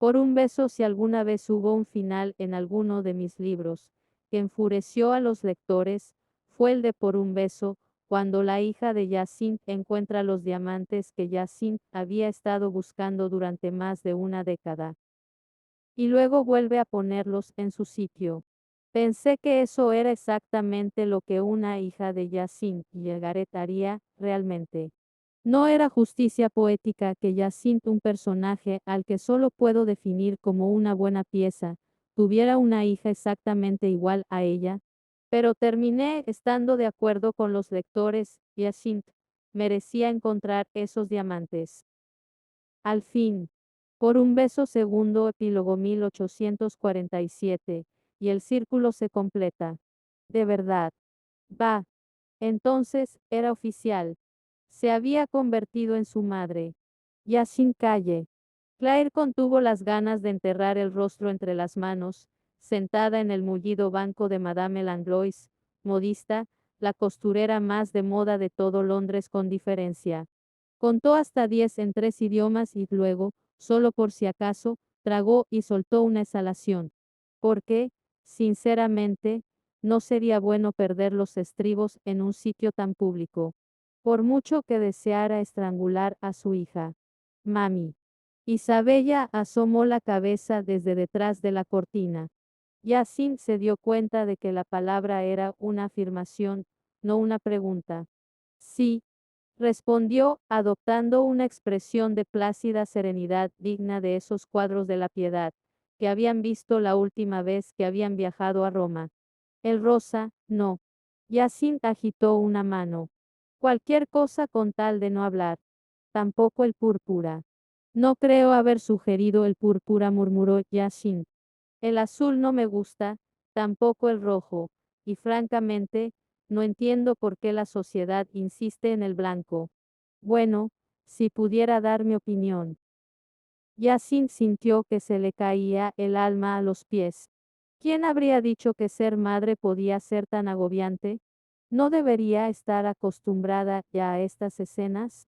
Por un beso, si alguna vez hubo un final en alguno de mis libros que enfureció a los lectores, fue el de Por un beso, cuando la hija de Jacinthe encuentra los diamantes que Jacinthe había estado buscando durante más de una década. Y luego vuelve a ponerlos en su sitio. Pensé que eso era exactamente lo que una hija de Jacinthe Legaret haría realmente. No era justicia poética que Jacinthe, un personaje al que solo puedo definir como una buena pieza, tuviera una hija exactamente igual a ella, pero terminé estando de acuerdo con los lectores. Jacinthe merecía encontrar esos diamantes. Al fin, por un beso, segundo epílogo 1847, y el círculo se completa. De verdad. Va. Entonces, era oficial. Se había convertido en su madre. Ya sin calle. Claire contuvo las ganas de enterrar el rostro entre las manos, sentada en el mullido banco de Madame Langlois, modista, la costurera más de moda de todo Londres con diferencia. Contó hasta 10 en 3 idiomas y luego, solo por si acaso, tragó y soltó una exhalación. Porque, sinceramente, no sería bueno perder los estribos en un sitio tan público. Por mucho que deseara estrangular a su hija. Mami. Isabella asomó la cabeza desde detrás de la cortina. Yacine se dio cuenta de que la palabra era una afirmación, no una pregunta. Sí, respondió, adoptando una expresión de plácida serenidad digna de esos cuadros de la piedad, que habían visto la última vez que habían viajado a Roma. El rosa, no. Yacine agitó una mano. Cualquier cosa con tal de no hablar. Tampoco el púrpura. No creo haber sugerido el púrpura, murmuró Yacine. El azul no me gusta, tampoco el rojo, y francamente, no entiendo por qué la sociedad insiste en el blanco. Bueno, si pudiera dar mi opinión. Yacine sintió que se le caía el alma a los pies. ¿Quién habría dicho que ser madre podía ser tan agobiante? ¿No debería estar acostumbrada ya a estas escenas?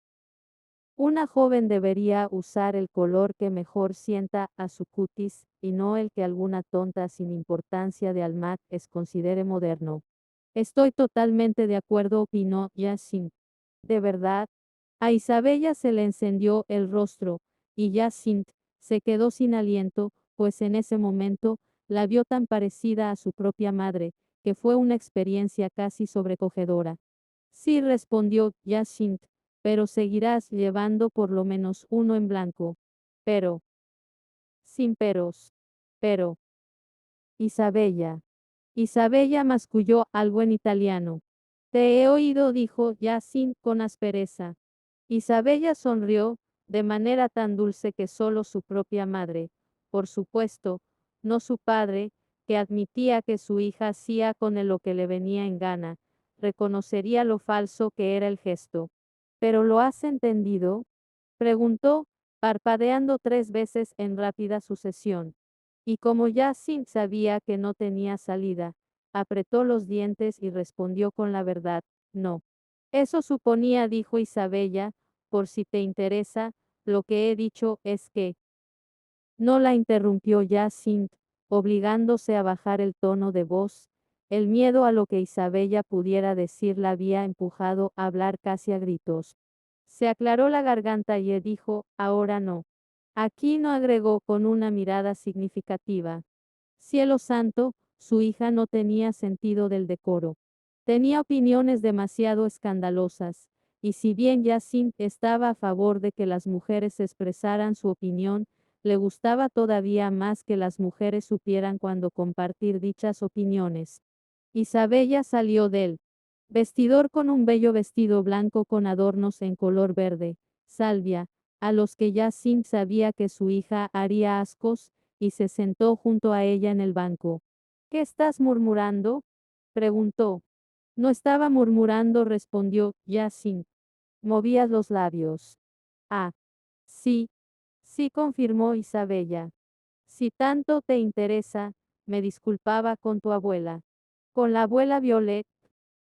Una joven debería usar el color que mejor sienta a su cutis, y no el que alguna tonta sin importancia de Almat es considere moderno. Estoy totalmente de acuerdo, opinó Yacine. De verdad, a Isabella se le encendió el rostro, y Jacinthe se quedó sin aliento, pues en ese momento la vio tan parecida a su propia madre, que fue una experiencia casi sobrecogedora. Sí, respondió Jacinthe, pero seguirás llevando por lo menos uno en blanco. Pero, sin peros. Pero, Isabella. Isabella masculló algo en italiano. Te he oído, dijo Jacinthe con aspereza. Isabella sonrió, de manera tan dulce que solo su propia madre, por supuesto, no su padre, que admitía que su hija hacía con él lo que le venía en gana, reconocería lo falso que era el gesto. ¿Pero lo has entendido? Preguntó, parpadeando 3 veces en rápida sucesión. Y como Jacinthe sabía que no tenía salida, apretó los dientes y respondió con la verdad, no. Eso suponía, dijo Isabella, por si te interesa, lo que he dicho es que. No, la interrumpió Jacinthe, obligándose a bajar el tono de voz. El miedo a lo que Isabella pudiera decir la había empujado a hablar casi a gritos. Se aclaró la garganta y dijo, ahora no. Aquí no, agregó con una mirada significativa. Cielo santo, su hija no tenía sentido del decoro. Tenía opiniones demasiado escandalosas, y si bien Jacinthe estaba a favor de que las mujeres expresaran su opinión, le gustaba todavía más que las mujeres supieran cuándo compartir dichas opiniones. Isabella salió del vestidor con un bello vestido blanco con adornos en color verde, salvia, a los que Jacinthe sabía que su hija haría ascos, y se sentó junto a ella en el banco. ¿Qué estás murmurando? Preguntó. No estaba murmurando, respondió Jacinthe. Movías los labios. Ah, sí, sí, confirmó Isabella. Si tanto te interesa, me disculpaba con tu abuela. ¿Con la abuela Violet?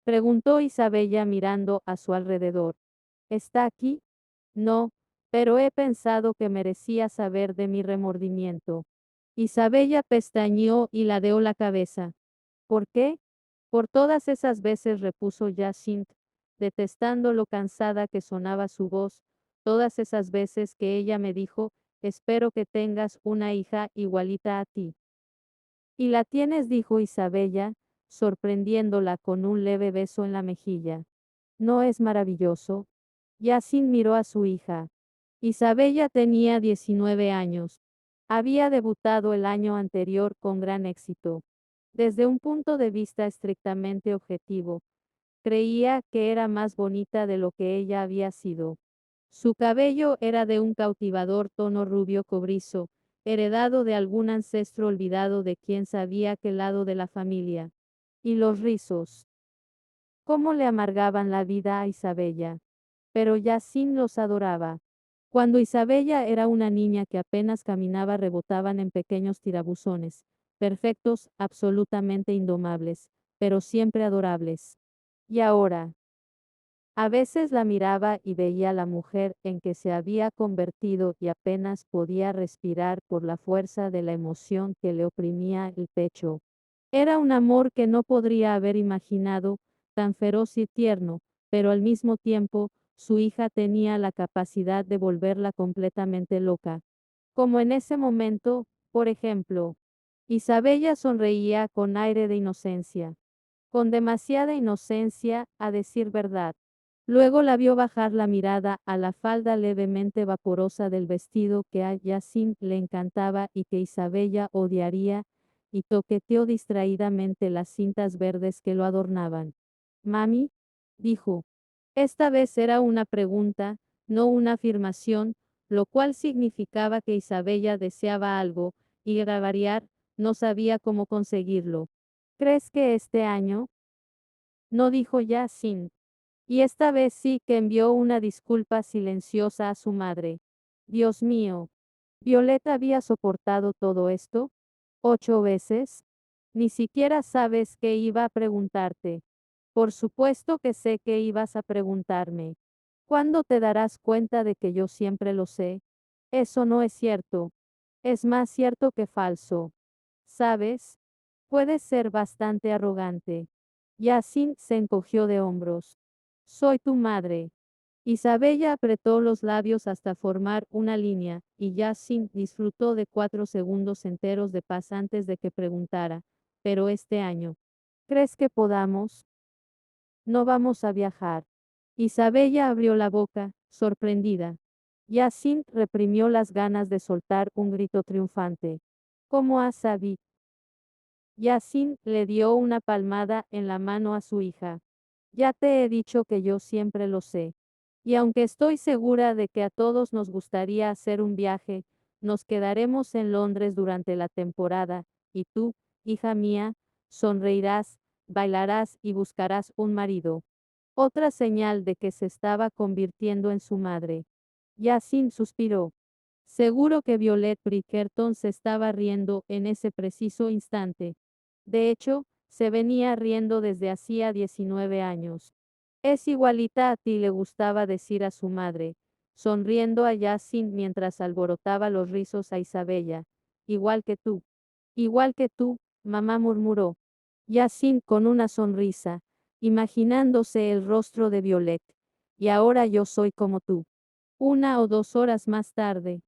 Preguntó Isabella mirando a su alrededor. ¿Está aquí? No, pero he pensado que merecía saber de mi remordimiento. Isabella pestañeó y ladeó la cabeza. ¿Por qué? Por todas esas veces, repuso Jacinthe, detestando lo cansada que sonaba su voz, todas esas veces que ella me dijo, espero que tengas una hija igualita a ti. Y la tienes, dijo Isabella, sorprendiéndola con un leve beso en la mejilla. ¿No es maravilloso? Yacine miró a su hija. Isabella tenía 19 años. Había debutado el año anterior con gran éxito. Desde un punto de vista estrictamente objetivo, creía que era más bonita de lo que ella había sido. Su cabello era de un cautivador tono rubio cobrizo, heredado de algún ancestro olvidado de quién sabía qué lado de la familia. Y los rizos. ¿Cómo le amargaban la vida a Isabella? Pero Yacine los adoraba. Cuando Isabella era una niña que apenas caminaba, rebotaban en pequeños tirabuzones, perfectos, absolutamente indomables, pero siempre adorables. Y ahora, a veces la miraba y veía la mujer en que se había convertido y apenas podía respirar por la fuerza de la emoción que le oprimía el pecho. Era un amor que no podría haber imaginado, tan feroz y tierno, pero al mismo tiempo, su hija tenía la capacidad de volverla completamente loca. Como en ese momento, por ejemplo. Isabella sonreía con aire de inocencia. Con demasiada inocencia, a decir verdad. Luego la vio bajar la mirada a la falda levemente vaporosa del vestido que a Yacine le encantaba y que Isabella odiaría, y toqueteó distraídamente las cintas verdes que lo adornaban. Mami, dijo. Esta vez era una pregunta, no una afirmación, lo cual significaba que Isabella deseaba algo, y a variar, no sabía cómo conseguirlo. ¿Crees que este año? No, dijo Yacine. Y esta vez sí que envió una disculpa silenciosa a su madre. Dios mío. ¿Violeta había soportado todo esto? 8 veces. Ni siquiera sabes qué iba a preguntarte. Por supuesto que sé que ibas a preguntarme. ¿Cuándo te darás cuenta de que yo siempre lo sé? Eso no es cierto. Es más cierto que falso. ¿Sabes? Puedes ser bastante arrogante. Yacine se encogió de hombros. Soy tu madre. Isabella apretó los labios hasta formar una línea, y Yacine disfrutó de 4 segundos enteros de paz antes de que preguntara, pero este año, ¿crees que podamos? No vamos a viajar. Isabella abrió la boca, sorprendida. Yacine reprimió las ganas de soltar un grito triunfante. ¿Cómo has sabido? Yacine le dio una palmada en la mano a su hija. Ya te he dicho que yo siempre lo sé. Y aunque estoy segura de que a todos nos gustaría hacer un viaje, nos quedaremos en Londres durante la temporada, y tú, hija mía, sonreirás, bailarás y buscarás un marido. Otra señal de que se estaba convirtiendo en su madre. Yacine suspiró. Seguro que Violet Bridgerton se estaba riendo en ese preciso instante. De hecho, se venía riendo desde hacía 19 años. Es igualita a ti, le gustaba decir a su madre, sonriendo a Yacine mientras alborotaba los rizos a Isabella. Igual que tú. Igual que tú, mamá murmuró. Yacine con una sonrisa, imaginándose el rostro de Violet. Y ahora yo soy como tú. 1 o 2 horas más tarde.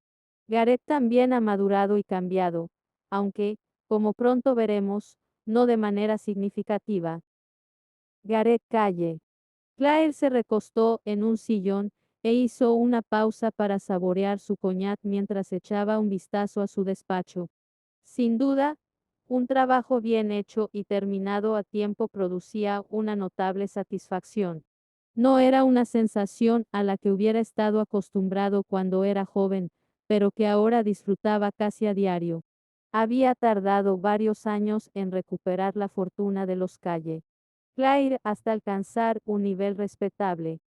Gareth también ha madurado y cambiado, aunque, como pronto veremos, no de manera significativa. Gareth calle. Claire se recostó en un sillón e hizo una pausa para saborear su coñac mientras echaba un vistazo a su despacho. Sin duda, un trabajo bien hecho y terminado a tiempo producía una notable satisfacción. No era una sensación a la que hubiera estado acostumbrado cuando era joven, pero que ahora disfrutaba casi a diario. Había tardado varios años en recuperar la fortuna de los Calle Claire hasta alcanzar un nivel respetable.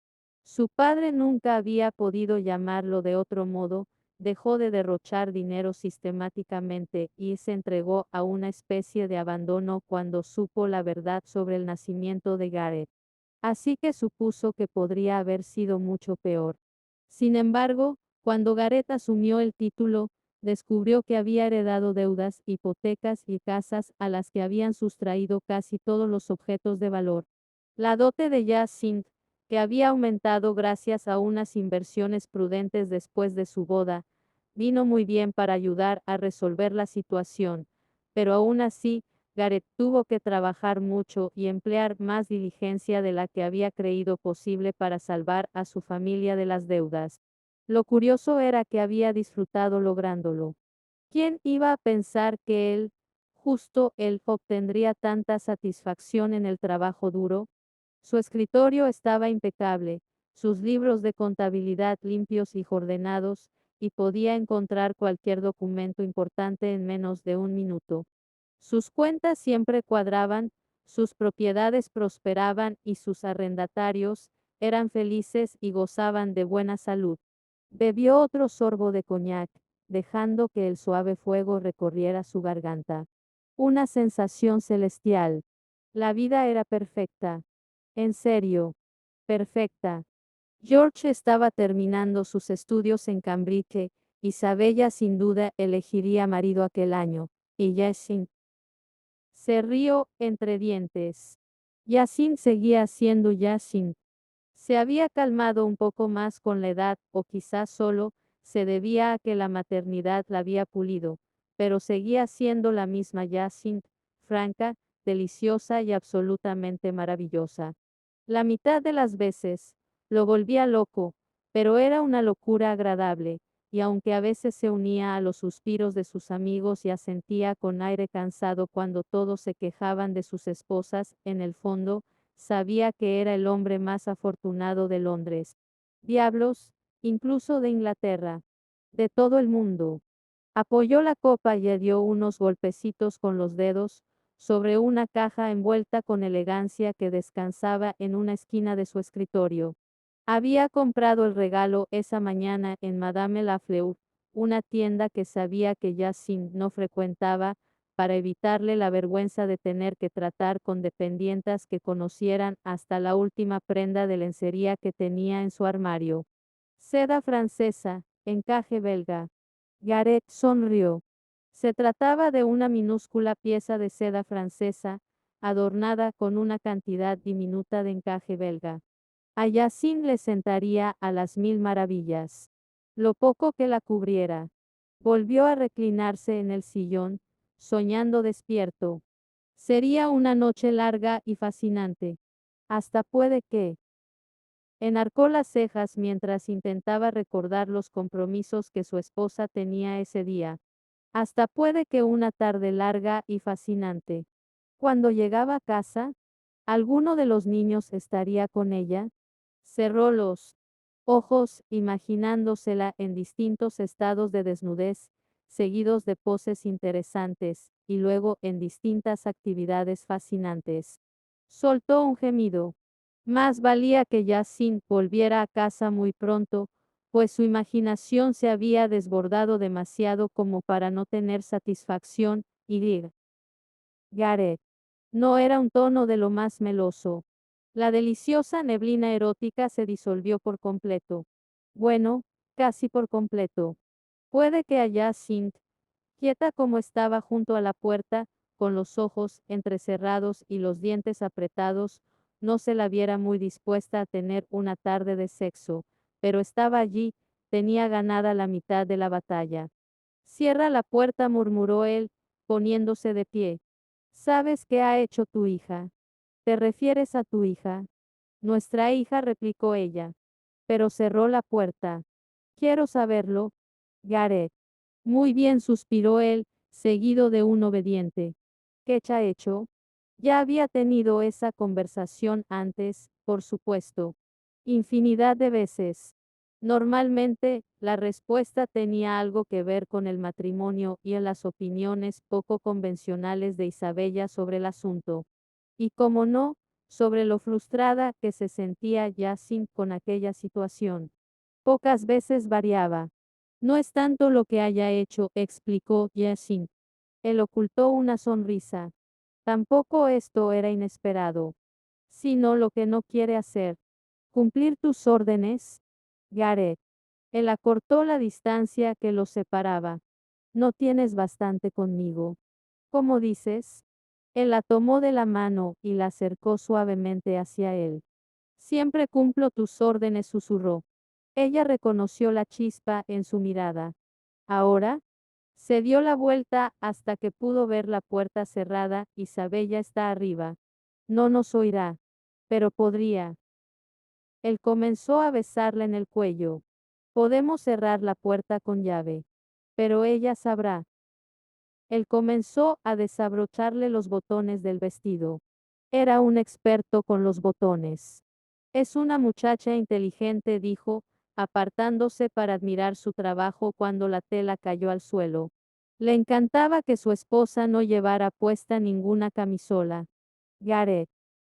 Su padre nunca había podido llamarlo de otro modo, dejó de derrochar dinero sistemáticamente y se entregó a una especie de abandono cuando supo la verdad sobre el nacimiento de Gareth. Así que supuso que podría haber sido mucho peor. Sin embargo, Cuando Gareth asumió el título, descubrió que había heredado deudas, hipotecas y casas a las que habían sustraído casi todos los objetos de valor. La dote de Jacinthe, que había aumentado gracias a unas inversiones prudentes después de su boda, vino muy bien para ayudar a resolver la situación, pero aún así, Gareth tuvo que trabajar mucho y emplear más diligencia de la que había creído posible para salvar a su familia de las deudas. Lo curioso era que había disfrutado lográndolo. ¿Quién iba a pensar que él, justo él, obtendría tanta satisfacción en el trabajo duro? Su escritorio estaba impecable, sus libros de contabilidad limpios y ordenados, y podía encontrar cualquier documento importante en menos de un minuto. Sus cuentas siempre cuadraban, sus propiedades prosperaban y sus arrendatarios eran felices y gozaban de buena salud. Bebió otro sorbo de coñac, dejando que el suave fuego recorriera su garganta. Una sensación celestial. La vida era perfecta. En serio, perfecta. George estaba terminando sus estudios en Cambridge, Isabella sin duda elegiría marido aquel año, y Jacinthe se rió entre dientes. Jacinthe seguía siendo Jacinthe. Se había calmado un poco más con la edad, o quizás solo se debía a que la maternidad la había pulido, pero seguía siendo la misma Jacinthe, franca, deliciosa y absolutamente maravillosa. La mitad de las veces lo volvía loco, pero era una locura agradable, y aunque a veces se unía a los suspiros de sus amigos y asentía con aire cansado cuando todos se quejaban de sus esposas, en el fondo, sabía que era el hombre más afortunado de Londres. Diablos, incluso de Inglaterra, de todo el mundo. Apoyó la copa y le dio unos golpecitos con los dedos sobre una caja envuelta con elegancia que descansaba en una esquina de su escritorio. Había comprado el regalo esa mañana en Madame Lafleur, una tienda que sabía que Jacinthe no frecuentaba, para evitarle la vergüenza de tener que tratar con dependientas que conocieran hasta la última prenda de lencería que tenía en su armario. Seda francesa, encaje belga. Gareth sonrió. Se trataba de una minúscula pieza de seda francesa, adornada con una cantidad diminuta de encaje belga. A Jacinthe le sentaría a las mil maravillas. Lo poco que la cubriera. Volvió a reclinarse en el sillón, soñando despierto. Sería una noche larga y fascinante. Hasta puede que. Enarcó las cejas mientras intentaba recordar los compromisos que su esposa tenía ese día. Hasta puede que una tarde larga y fascinante. Cuando llegaba a casa, ¿alguno de los niños estaría con ella? Cerró los ojos, imaginándosela en distintos estados de desnudez, seguidos de poses interesantes, y luego en distintas actividades fascinantes. Soltó un gemido. Más valía que Jacinthe volviera a casa muy pronto, pues su imaginación se había desbordado demasiado como para no tener satisfacción, y dir. Gareth. No era un tono de lo más meloso. La deliciosa neblina erótica se disolvió por completo. Bueno, casi por completo. Puede que a Jacinthe, quieta como estaba junto a la puerta, con los ojos entrecerrados y los dientes apretados, no se la viera muy dispuesta a tener una tarde de sexo, pero estaba allí, tenía ganada la mitad de la batalla. Cierra la puerta, murmuró él, poniéndose de pie. ¿Sabes qué ha hecho tu hija? ¿Te refieres a tu hija? Nuestra hija, replicó ella. Pero cerró la puerta. Quiero saberlo, Gareth. Muy bien, suspiró él, seguido de un obediente. ¿Qué ha hecho? Ya había tenido esa conversación antes, por supuesto. Infinidad de veces. Normalmente, la respuesta tenía algo que ver con el matrimonio y en las opiniones poco convencionales de Isabella sobre el asunto. Y como no, sobre lo frustrada que se sentía Jacinthe con aquella situación. Pocas veces variaba. No es tanto lo que haya hecho, explicó Jacinthe. Él ocultó una sonrisa. Tampoco esto era inesperado. Sino lo que no quiere hacer. Cumplir tus órdenes, Gareth. Él acortó la distancia que los separaba. No tienes bastante conmigo. ¿Cómo dices? Él la tomó de la mano y la acercó suavemente hacia él. Siempre cumplo tus órdenes, susurró. Ella reconoció la chispa en su mirada. Ahora, se dio la vuelta hasta que pudo ver la puerta cerrada. Isabella está arriba. No nos oirá, pero podría. Él comenzó a besarla en el cuello. Podemos cerrar la puerta con llave. Pero ella sabrá. Él comenzó a desabrocharle los botones del vestido. Era un experto con los botones. Es una muchacha inteligente, dijo, apartándose para admirar su trabajo cuando la tela cayó al suelo. Le encantaba que su esposa no llevara puesta ninguna camisola. Gareth.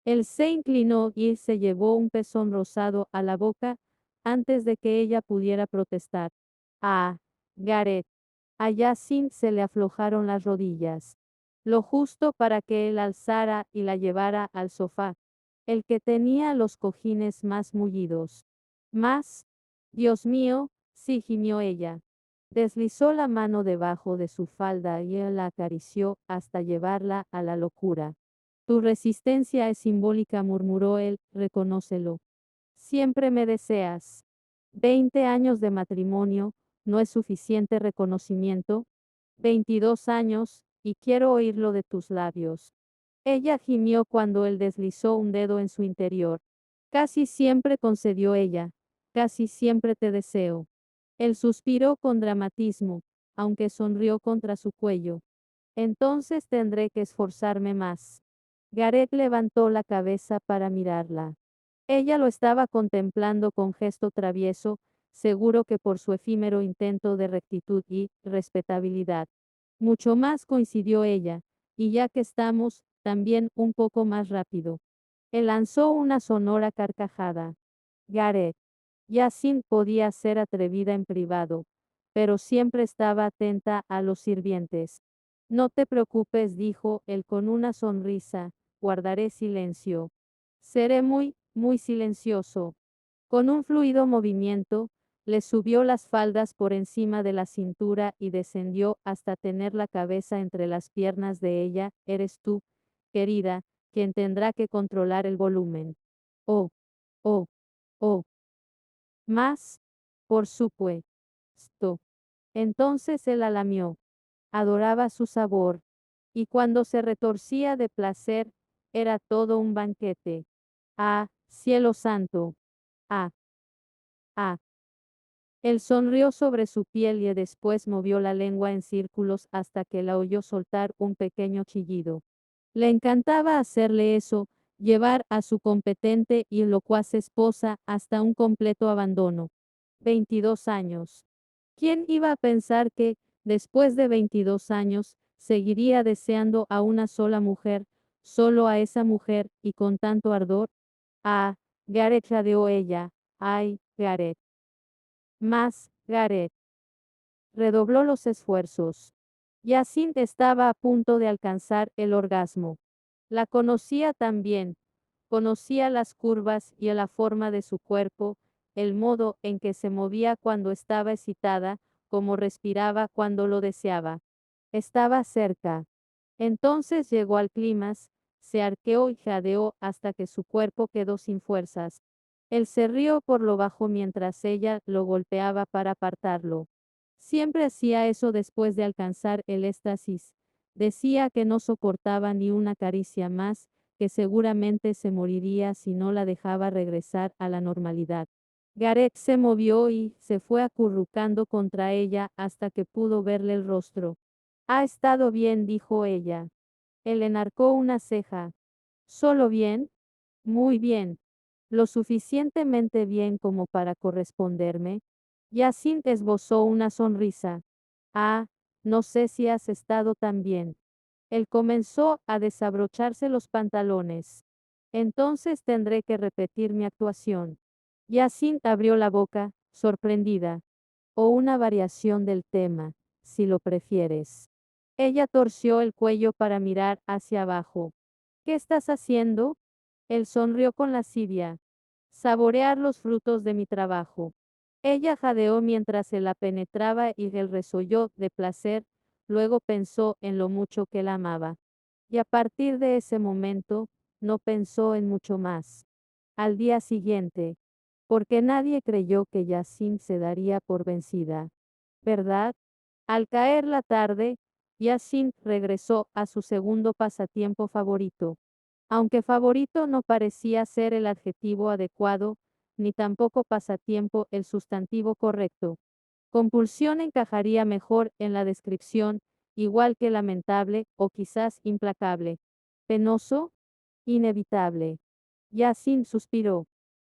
Él se inclinó y se llevó un pezón rosado a la boca antes de que ella pudiera protestar. Ah, Gareth. A Yasin se le aflojaron las rodillas. Lo justo para que él alzara y la llevara al sofá, el que tenía los cojines más mullidos. Más, Dios mío, sí, gimió ella. Deslizó la mano debajo de su falda y él la acarició hasta llevarla a la locura. Tu resistencia es simbólica, murmuró él, reconócelo. Siempre me deseas. 20 años de matrimonio, ¿no es suficiente reconocimiento? 22 años, y quiero oírlo de tus labios. Ella gimió cuando él deslizó un dedo en su interior. Casi siempre, concedió ella, casi siempre te deseo. Él suspiró con dramatismo, aunque sonrió contra su cuello. Entonces tendré que esforzarme más. Gareth levantó la cabeza para mirarla. Ella lo estaba contemplando con gesto travieso, seguro que por su efímero intento de rectitud y respetabilidad. Mucho más, coincidió ella, y ya que estamos, también un poco más rápido. Él lanzó una sonora carcajada. Gareth. Yasin podía ser atrevida en privado, pero siempre estaba atenta a los sirvientes. No te preocupes, dijo él con una sonrisa, guardaré silencio. Seré muy, muy silencioso. Con un fluido movimiento, le subió las faldas por encima de la cintura y descendió hasta tener la cabeza entre las piernas de ella. Eres tú, querida, quien tendrá que controlar el volumen. Oh, oh, oh. Más, por supuesto. Entonces él la lamió. Adoraba su sabor. Y cuando se retorcía de placer, era todo un banquete. Ah, cielo santo. Ah, ah. Él sonrió sobre su piel y después movió la lengua en círculos hasta que la oyó soltar un pequeño chillido. Le encantaba hacerle eso, llevar a su competente y locuaz esposa hasta un completo abandono. 22 años. ¿Quién iba a pensar que, después de 22 años, seguiría deseando a una sola mujer, solo a esa mujer, y con tanto ardor? Ah, Gareth, jadeó ella. Ay, Gareth. Más, Gareth. Redobló los esfuerzos. Yasin estaba a punto de alcanzar el orgasmo. La conocía también. Conocía las curvas y la forma de su cuerpo, el modo en que se movía cuando estaba excitada, cómo respiraba cuando lo deseaba. Estaba cerca. Entonces llegó al clímax, se arqueó y jadeó hasta que su cuerpo quedó sin fuerzas. Él se rió por lo bajo mientras ella lo golpeaba para apartarlo. Siempre hacía eso después de alcanzar el éxtasis. Decía que no soportaba ni una caricia más, que seguramente se moriría si no la dejaba regresar a la normalidad. Gareth se movió y se fue acurrucando contra ella hasta que pudo verle el rostro. Ha estado bien, dijo ella. Él enarcó una ceja. ¿Solo bien? Muy bien. Lo suficientemente bien como para corresponderme. Yasin esbozó una sonrisa. Ah, no sé si has estado tan bien. Él comenzó a desabrocharse los pantalones. Entonces tendré que repetir mi actuación. Yasin abrió la boca, sorprendida. O una variación del tema, si lo prefieres. Ella torció el cuello para mirar hacia abajo. ¿Qué estás haciendo? Él sonrió con lascivia. Saborear los frutos de mi trabajo. Ella jadeó mientras se la penetraba y él resolló de placer, luego pensó en lo mucho que la amaba. Y a partir de ese momento, no pensó en mucho más. Al día siguiente, porque nadie creyó que Yassin se daría por vencida. ¿Verdad? Al caer la tarde, Yassin regresó a su segundo pasatiempo favorito. Aunque favorito no parecía ser el adjetivo adecuado, ni tampoco pasatiempo el sustantivo correcto. Compulsión encajaría mejor en la descripción, igual que lamentable o quizás implacable. Penoso, inevitable. Yassin suspiró.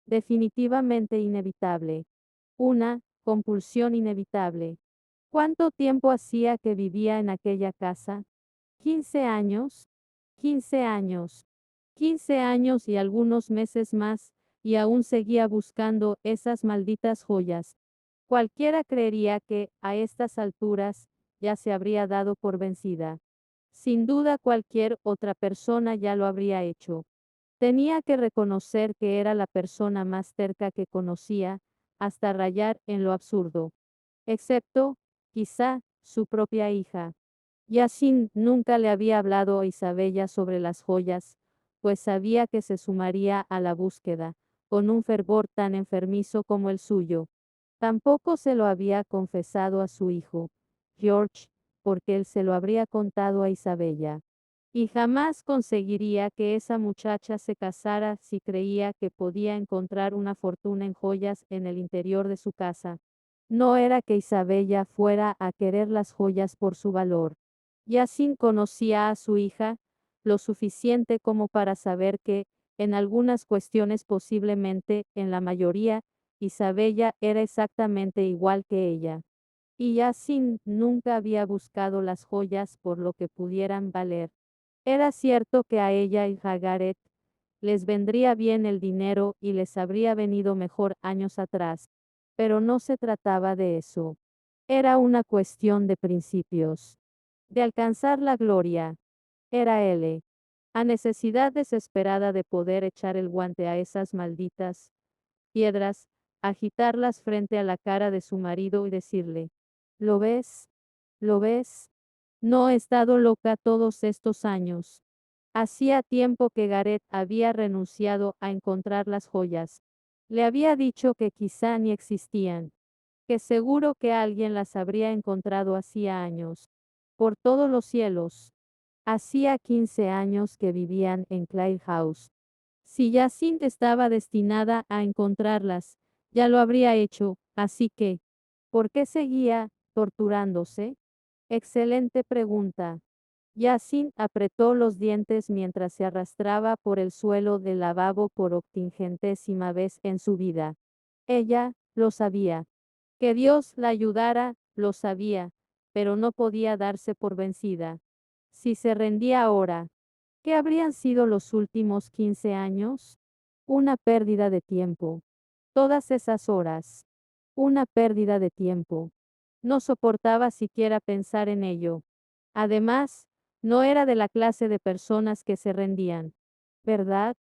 Definitivamente inevitable. Una compulsión inevitable. ¿Cuánto tiempo hacía que vivía en aquella casa? 15 años. 15 años. 15 años y algunos meses más, y aún seguía buscando esas malditas joyas. Cualquiera creería que, a estas alturas, ya se habría dado por vencida. Sin duda cualquier otra persona ya lo habría hecho. Tenía que reconocer que era la persona más terca que conocía, hasta rayar en lo absurdo. Excepto, quizá, su propia hija. Yassin nunca le había hablado a Isabella sobre las joyas, pues sabía que se sumaría a la búsqueda, con un fervor tan enfermizo como el suyo. Tampoco se lo había confesado a su hijo, George, porque él se lo habría contado a Isabella. Y jamás conseguiría que esa muchacha se casara si creía que podía encontrar una fortuna en joyas en el interior de su casa. No era que Isabella fuera a querer las joyas por su valor. Yassin conocía a su hija lo suficiente como para saber que, en algunas cuestiones posiblemente, en la mayoría, Isabella era exactamente igual que ella. Y Yassin nunca había buscado las joyas por lo que pudieran valer. Era cierto que a ella y a Gareth les vendría bien el dinero y les habría venido mejor años atrás, pero no se trataba de eso. Era una cuestión de principios. De alcanzar la gloria. Era él. A necesidad desesperada de poder echar el guante a esas malditas piedras, agitarlas frente a la cara de su marido y decirle, ¿lo ves? ¿Lo ves? No he estado loca todos estos años. Hacía tiempo que Gareth había renunciado a encontrar las joyas. Le había dicho que quizá ni existían, que seguro que alguien las habría encontrado hacía años. Por todos los cielos. Hacía 15 años que vivían en Clare House. Si Jacinthe estaba destinada a encontrarlas, ya lo habría hecho, así que, ¿por qué seguía torturándose? Excelente pregunta. Yassin apretó los dientes mientras se arrastraba por el suelo del lavabo por octingentésima vez en su vida. Ella lo sabía. Que Dios la ayudara, lo sabía, pero no podía darse por vencida. Si se rendía ahora, ¿qué habrían sido los últimos 15 años? Una pérdida de tiempo. Todas esas horas. Una pérdida de tiempo. No soportaba siquiera pensar en ello. Además, no era de la clase de personas que se rendían. ¿Verdad?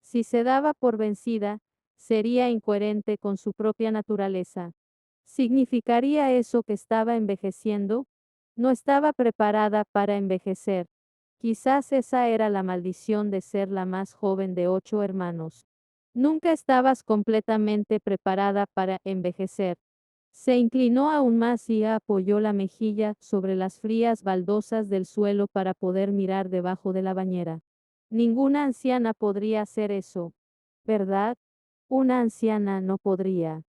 Si se daba por vencida, sería incoherente con su propia naturaleza. ¿Significaría eso que estaba envejeciendo? No estaba preparada para envejecer. Quizás esa era la maldición de ser la más joven de 8 hermanos. Nunca estabas completamente preparada para envejecer. Se inclinó aún más y apoyó la mejilla sobre las frías baldosas del suelo para poder mirar debajo de la bañera. Ninguna anciana podría hacer eso, ¿verdad? Una anciana no podría.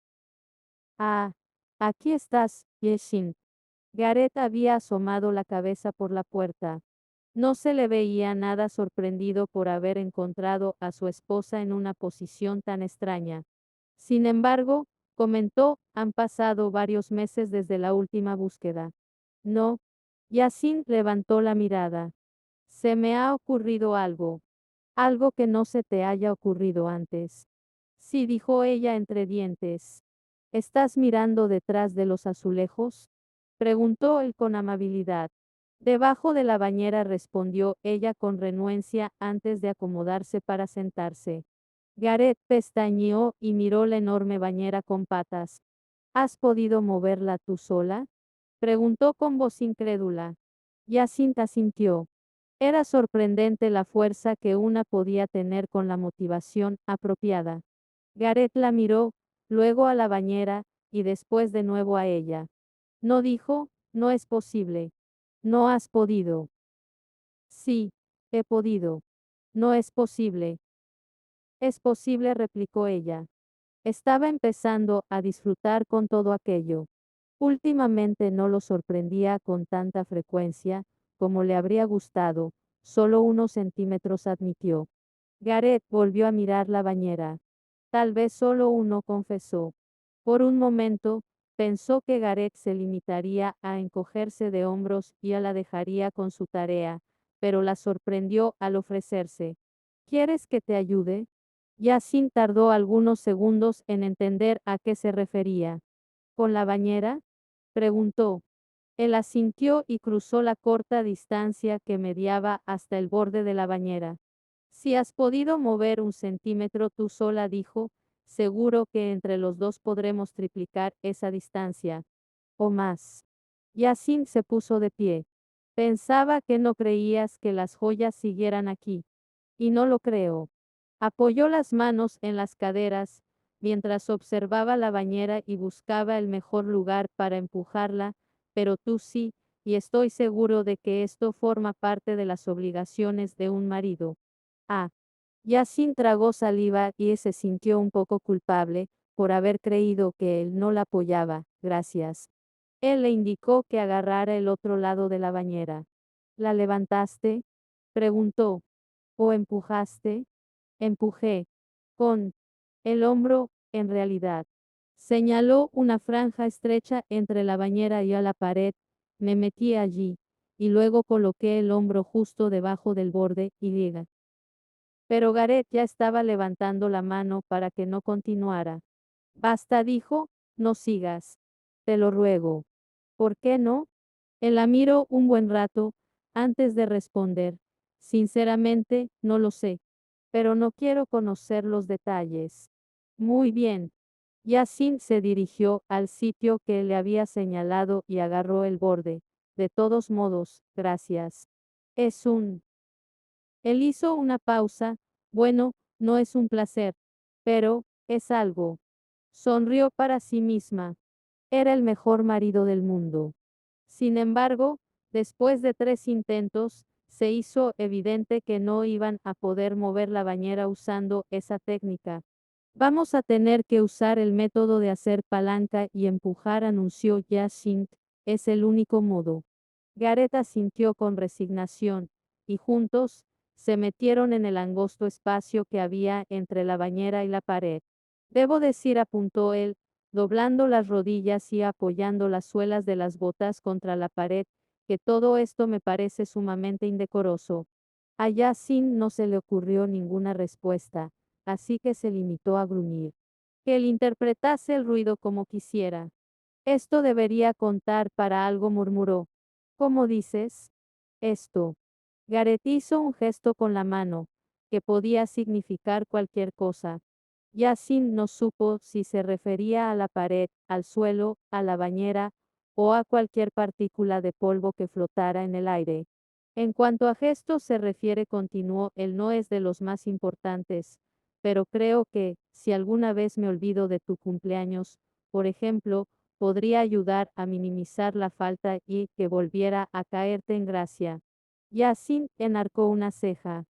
Ah, aquí estás, Yeshin. Gareth había asomado la cabeza por la puerta. No se le veía nada sorprendido por haber encontrado a su esposa en una posición tan extraña. Sin embargo, comentó, han pasado varios meses desde la última búsqueda. No. Yassin levantó la mirada. Se me ha ocurrido algo. Algo que no se te haya ocurrido antes. Sí, dijo ella entre dientes. ¿Estás mirando detrás de los azulejos? Preguntó él con amabilidad. Debajo de la bañera, respondió ella con renuencia antes de acomodarse para sentarse. Gareth pestañeó y miró la enorme bañera con patas. ¿Has podido moverla tú sola? Preguntó con voz incrédula. Jacinta sintió. Era sorprendente la fuerza que una podía tener con la motivación apropiada. Gareth la miró, luego a la bañera, y después de nuevo a ella. No dijo, no es posible. No has podido. Sí, he podido. No es posible. Es posible, replicó ella. Estaba empezando a disfrutar con todo aquello. Últimamente no lo sorprendía con tanta frecuencia, como le habría gustado, solo unos centímetros admitió. Gareth volvió a mirar la bañera. Tal vez solo uno, confesó. Por un momento, pensó que Gareth se limitaría a encogerse de hombros y a la dejaría con su tarea, pero la sorprendió al ofrecerse. ¿Quieres que te ayude? Yacine tardó algunos segundos en entender a qué se refería. ¿Con la bañera? Preguntó. Él asintió y cruzó la corta distancia que mediaba hasta el borde de la bañera. Si has podido mover un centímetro tú sola, dijo, seguro que entre los dos podremos triplicar esa distancia. O más. Yacine se puso de pie. Pensaba que no creías que las joyas siguieran aquí. Y no lo creo. Apoyó las manos en las caderas, mientras observaba la bañera y buscaba el mejor lugar para empujarla, pero tú sí, y estoy seguro de que esto forma parte de las obligaciones de un marido. Ah. Yacine tragó saliva y se sintió un poco culpable por haber creído que él no la apoyaba. Gracias. Él le indicó que agarrara el otro lado de la bañera. ¿La levantaste? Preguntó. ¿O empujaste? Empujé. Con el hombro, en realidad. Señaló una franja estrecha entre la bañera y a la pared. Me metí allí, y luego coloqué el hombro justo debajo del borde, y diga. Pero Gareth ya estaba levantando la mano para que no continuara. Basta, dijo, no sigas. Te lo ruego. ¿Por qué no? Él la miró un buen rato, antes de responder. Sinceramente, no lo sé. Pero no quiero conocer los detalles. Muy bien. Yacine se dirigió al sitio que le había señalado y agarró el borde. De todos modos, gracias. Es un... Él hizo una pausa. Bueno, no es un placer. Pero, es algo. Sonrió para sí misma. Era el mejor marido del mundo. Sin embargo, después de 3 intentos, se hizo evidente que no iban a poder mover la bañera usando esa técnica. Vamos a tener que usar el método de hacer palanca y empujar, anunció Jacinthe. Es el único modo. Gareth asintió con resignación, y juntos, se metieron en el angosto espacio que había entre la bañera y la pared. Debo decir, apuntó él, doblando las rodillas y apoyando las suelas de las botas contra la pared, que todo esto me parece sumamente indecoroso. A Yacine no se le ocurrió ninguna respuesta, así que se limitó a gruñir. Que él interpretase el ruido como quisiera. Esto debería contar para algo, murmuró. ¿Cómo dices? Esto. Gareth hizo un gesto con la mano, que podía significar cualquier cosa. Yacine no supo si se refería a la pared, al suelo, a la bañera, o a cualquier partícula de polvo que flotara en el aire. En cuanto a gestos se refiere, continuó, él no es de los más importantes, pero creo que, si alguna vez me olvido de tu cumpleaños, por ejemplo, podría ayudar a minimizar la falta y que volviera a caerte en gracia. Yacine enarcó una ceja.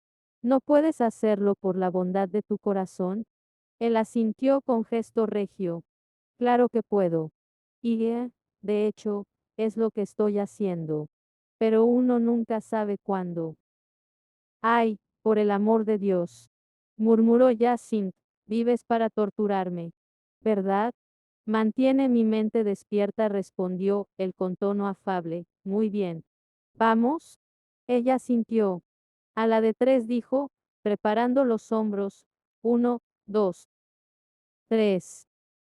¿No puedes hacerlo por la bondad de tu corazón? Él asintió con gesto regio. Claro que puedo. Y, de hecho, es lo que estoy haciendo. Pero uno nunca sabe cuándo. Ay, por el amor de Dios. Murmuró Jacinthe, vives para torturarme. ¿Verdad? Mantiene mi mente despierta, respondió él con tono afable. Muy bien. ¿Vamos? Ella sintió. A la de 3 dijo, preparando los hombros. 1, 2, 3.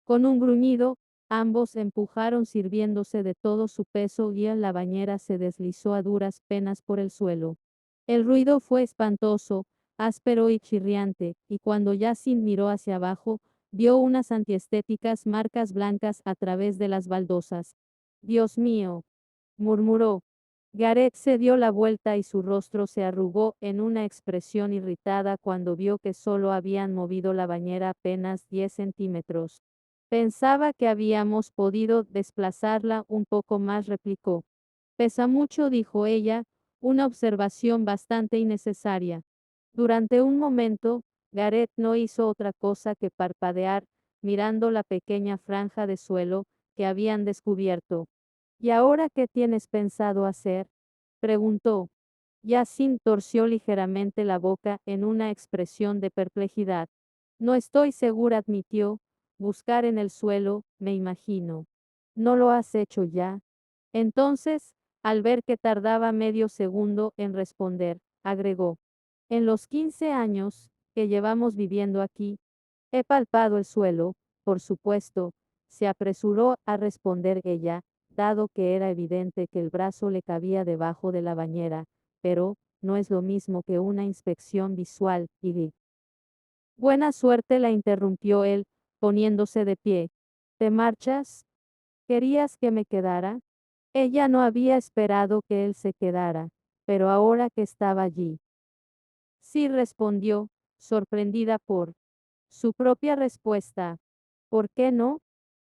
Con un gruñido, ambos empujaron sirviéndose de todo su peso y en la bañera se deslizó a duras penas por el suelo. El ruido fue espantoso, áspero y chirriante, y cuando Yacine miró hacia abajo, vio unas antiestéticas marcas blancas a través de las baldosas. Dios mío, murmuró. Gareth se dio la vuelta y su rostro se arrugó en una expresión irritada cuando vio que solo habían movido la bañera apenas 10 centímetros. Pensaba que habíamos podido desplazarla un poco más, replicó. Pesa mucho, dijo ella, una observación bastante innecesaria. Durante un momento, Gareth no hizo otra cosa que parpadear, mirando la pequeña franja de suelo que habían descubierto. ¿Y ahora qué tienes pensado hacer? Preguntó. Yacine torció ligeramente la boca en una expresión de perplejidad. No estoy segura, admitió. Buscar en el suelo, me imagino. ¿No lo has hecho ya? Entonces, al ver que tardaba medio segundo en responder, agregó. En los 15 años que llevamos viviendo aquí, he palpado el suelo, por supuesto, se apresuró a responder ella, dado que era evidente que el brazo le cabía debajo de la bañera, pero no es lo mismo que una inspección visual, y buena suerte, la interrumpió él, poniéndose de pie. ¿Te marchas? ¿Querías que me quedara? Ella no había esperado que él se quedara, pero ahora que estaba allí. Sí, respondió, sorprendida por su propia respuesta. ¿Por qué no?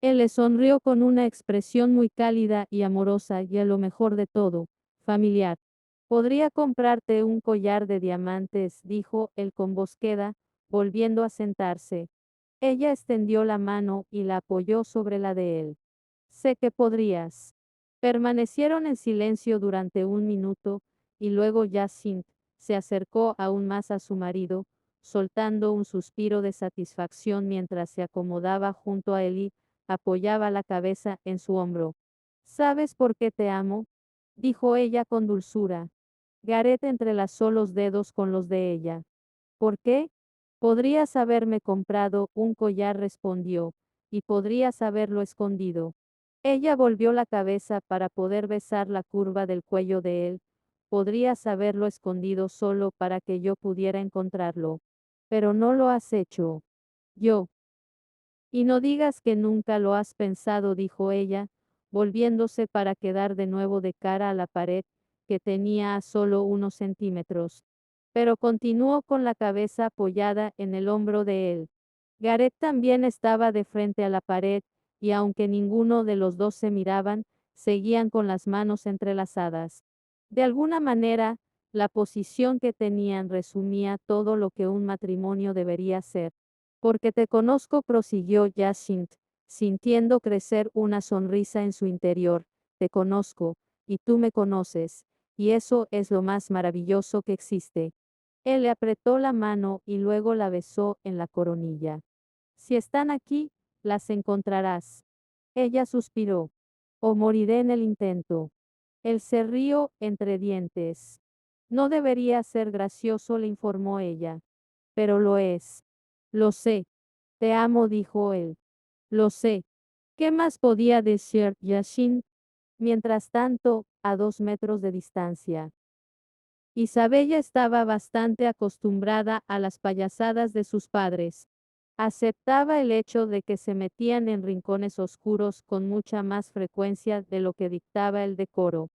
Él le sonrió con una expresión muy cálida y amorosa y a lo mejor de todo, familiar. Podría comprarte un collar de diamantes, dijo él con voz queda, volviendo a sentarse. Ella extendió la mano y la apoyó sobre la de él. Sé que podrías. Permanecieron en silencio durante un minuto, y luego Jacinthe se acercó aún más a su marido, soltando un suspiro de satisfacción mientras se acomodaba junto a él y apoyaba la cabeza en su hombro. ¿Sabes por qué te amo? Dijo ella con dulzura. Gareth entrelazó los dedos con los de ella. ¿Por qué? Podrías haberme comprado un collar, respondió, y podrías haberlo escondido. Ella volvió la cabeza para poder besar la curva del cuello de él. Podrías haberlo escondido solo para que yo pudiera encontrarlo. Pero no lo has hecho. Yo. Y no digas que nunca lo has pensado, dijo ella, volviéndose para quedar de nuevo de cara a la pared, que tenía a solo unos centímetros. Pero continuó con la cabeza apoyada en el hombro de él. Gareth también estaba de frente a la pared, y aunque ninguno de los dos se miraban, seguían con las manos entrelazadas. De alguna manera, la posición que tenían resumía todo lo que un matrimonio debería ser. Porque te conozco, prosiguió Jacinthe, sintiendo crecer una sonrisa en su interior, te conozco, y tú me conoces, y eso es lo más maravilloso que existe. Él le apretó la mano y luego la besó en la coronilla. Si están aquí, las encontrarás. Ella suspiró. O moriré en el intento. Él se rió entre dientes. No debería ser gracioso, le informó ella. Pero lo es. Lo sé. Te amo, dijo él. Lo sé. ¿Qué más podía decir Yashin? Mientras tanto, a 2 metros de distancia. Isabella estaba bastante acostumbrada a las payasadas de sus padres. Aceptaba el hecho de que se metían en rincones oscuros con mucha más frecuencia de lo que dictaba el decoro.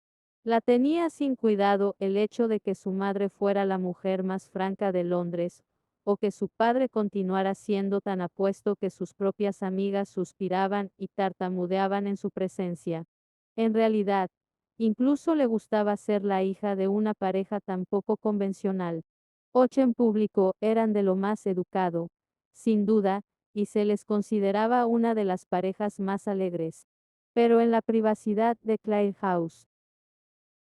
La tenía sin cuidado el hecho de que su madre fuera la mujer más franca de Londres, o que su padre continuara siendo tan apuesto que sus propias amigas suspiraban y tartamudeaban en su presencia. En realidad, incluso le gustaba ser la hija de una pareja tan poco convencional. Ocho en público eran de lo más educado, sin duda, y se les consideraba una de las parejas más alegres. Pero en la privacidad de Clare House,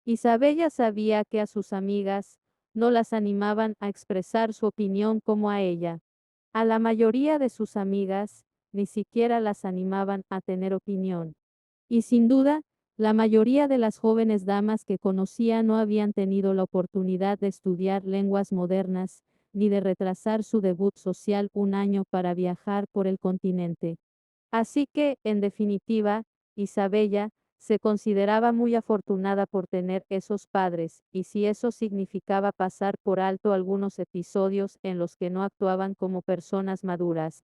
Isabella sabía que a sus amigas no las animaban a expresar su opinión como a ella. A la mayoría de sus amigas, ni siquiera las animaban a tener opinión. Y sin duda, la mayoría de las jóvenes damas que conocía no habían tenido la oportunidad de estudiar lenguas modernas, ni de retrasar su debut social un año para viajar por el continente. Así que, en definitiva, Isabella se consideraba muy afortunada por tener esos padres, y si eso significaba pasar por alto algunos episodios en los que no actuaban como personas maduras,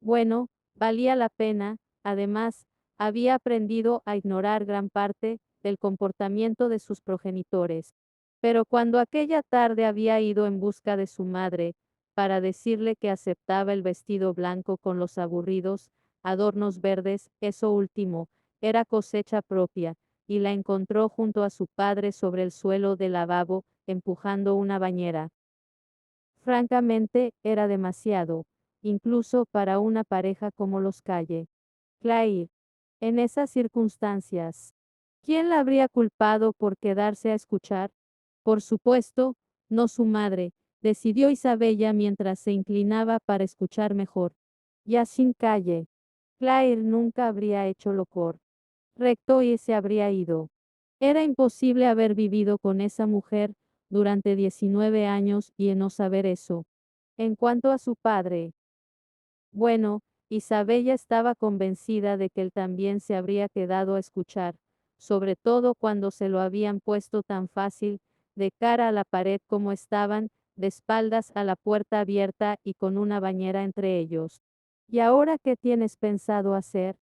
Bueno, valía la pena, además, había aprendido a ignorar gran parte del comportamiento de sus progenitores. Pero cuando aquella tarde había ido en busca de su madre, para decirle que aceptaba el vestido blanco con los aburridos adornos verdes, eso último, era cosecha propia, y la encontró junto a su padre sobre el suelo del lavabo, empujando una bañera. Francamente, era demasiado, incluso para una pareja como los Calle. Claire, en esas circunstancias, ¿quién la habría culpado por quedarse a escuchar? Por supuesto, no su madre, decidió Isabella mientras se inclinaba para escuchar mejor. Ya sin calle. Claire nunca habría hecho locor. Recto y se habría ido. Era imposible haber vivido con esa mujer durante 19 años y no saber eso. En cuanto a su padre, bueno, Isabella estaba convencida de que él también se habría quedado a escuchar, sobre todo cuando se lo habían puesto tan fácil, de cara a la pared como estaban, de espaldas a la puerta abierta y con una bañera entre ellos. ¿Y ahora qué tienes pensado hacer?